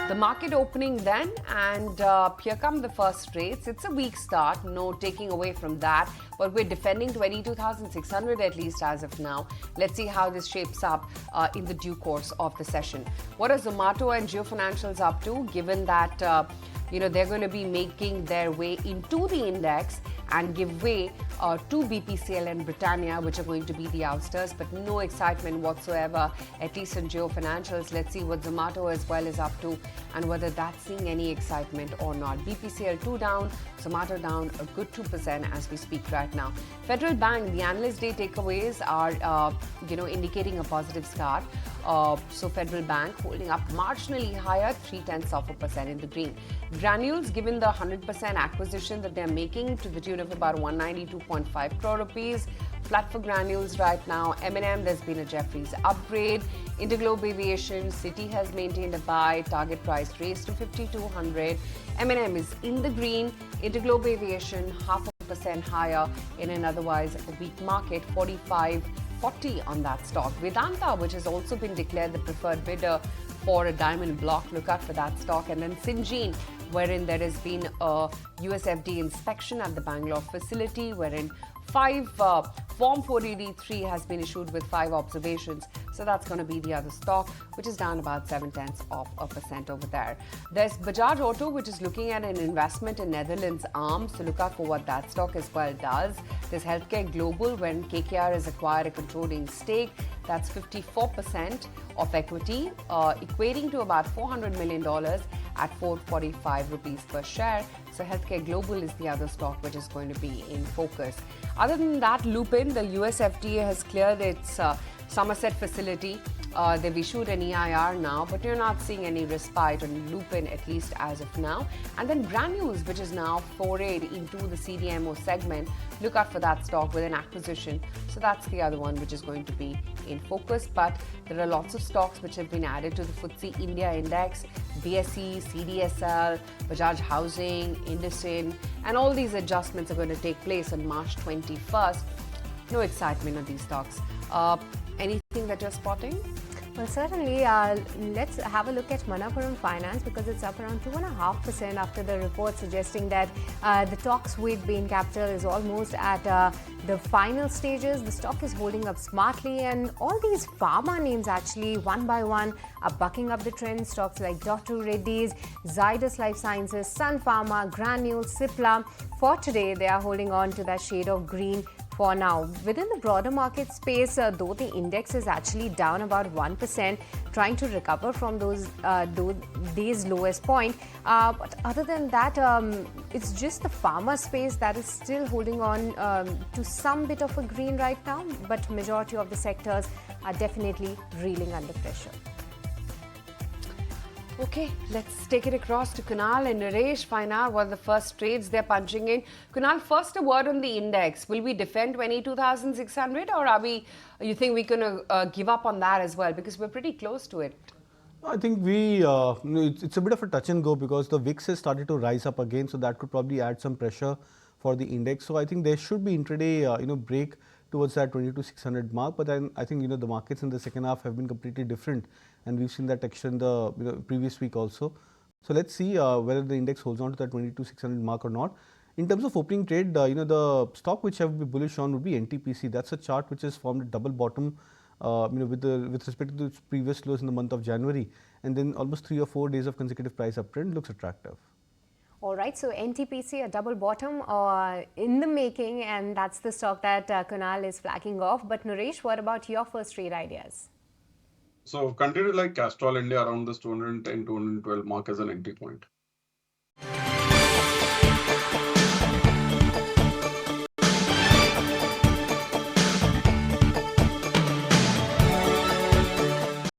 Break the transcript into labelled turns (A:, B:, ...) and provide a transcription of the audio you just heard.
A: The market opening then, and here come the first trades. It's a weak start, no taking away from that, but we're defending 22,600 at least as of now. Let's see how this shapes up in the due course of the session. What are Zomato and Jio Financials up to, given that they're going to be making their way into the index and give way to BPCL and Britannia, which are going to be the ousters, but no excitement whatsoever, at least in Jio Financials. Let's see what Zomato as well is up to and whether that's seeing any excitement or not. BPCL 2 down, Zomato down a good 2% as we speak right now. Federal Bank, the analyst day takeaways are indicating a positive start. So Federal Bank holding up marginally higher, 0.3% in the green. Granules, given the 100% acquisition that they're making to the tune of about 192.5 crore rupees, flat for Granules right now. M&M, there's been a Jefferies upgrade. Interglobe Aviation, Citi has maintained a buy, target price raised to 5,200. M&M is in the green. Interglobe Aviation, 0.5% higher in an otherwise weak market, 45.40 on that stock. Vedanta, which has also been declared the preferred bidder for a diamond block, look out for that stock. And then Syngene, wherein there has been a USFDA inspection at the Bangalore facility, wherein Form 483 has been issued with 5 observations. So that's going to be the other stock, which is down about 0.7% over there. There's Bajaj Auto, which is looking at an investment in Netherlands arm. So look out for what that stock as well does. There's Healthcare Global, when KKR has acquired a controlling stake. That's 54% of equity, equating to about $400 million at 445 rupees per share. So Healthcare Global is the other stock which is going to be in focus. Other than that, Lupin, the US FDA has cleared its Somerset facility. They've issued an EIR now, but you're not seeing any respite on Lupin, at least as of now. And then Granules, which is now forayed into the CDMO segment. Look out for that stock with an acquisition. So that's the other one which is going to be in focus. But there are lots of stocks which have been added to the FTSE India Index, BSE, CDSL, Bajaj Housing, IndusInd, and all these adjustments are going to take place on March 21st. No excitement on these stocks. Anything that you're spotting?
B: Well, certainly. Let's have a look at Manappuram Finance, because it's up around 2.5% after the report suggesting that the talks with Bain Capital is almost at the final stages. The stock is holding up smartly, and all these pharma names actually one by one are bucking up the trend. Stocks like Dr. Reddy's, Zydus Life Sciences, Sun Pharma, Granules, Cipla. For today, they are holding on to that shade of green for now. Within the broader market space, though the index is actually down about 1%, trying to recover from those day's lowest point. But other than that, it's just the pharma space that is still holding on to some bit of a green right now, but majority of the sectors are definitely reeling under pressure.
A: Okay, let's take it across to Kunal and Naresh, find out what are the first trades they're punching in. Kunal, first a word on the index. Will we defend 22,600, or you think we're going to give up on that as well? Because we're pretty close to it.
C: I think it's a bit of a touch and go, because the VIX has started to rise up again, so that could probably add some pressure for the index. So I think there should be intraday break towards that 22,600 mark. But then I think the markets in the second half have been completely different, and we've seen that texture in the previous week also. So let's see whether the index holds on to that 22,600 mark or not. In terms of opening trade, the stock which I would be bullish on would be NTPC. That's a chart which has formed a double bottom, with respect to its previous lows in the month of January, and then almost 3 or 4 days of consecutive price uptrend. Looks attractive.
B: All right, so NTPC, a double bottom in the making, and that's the stock that Kunal is flagging off. But Naresh, what about your first trade ideas?
D: So continue like Castrol India around this 210, 212 mark as an entry point.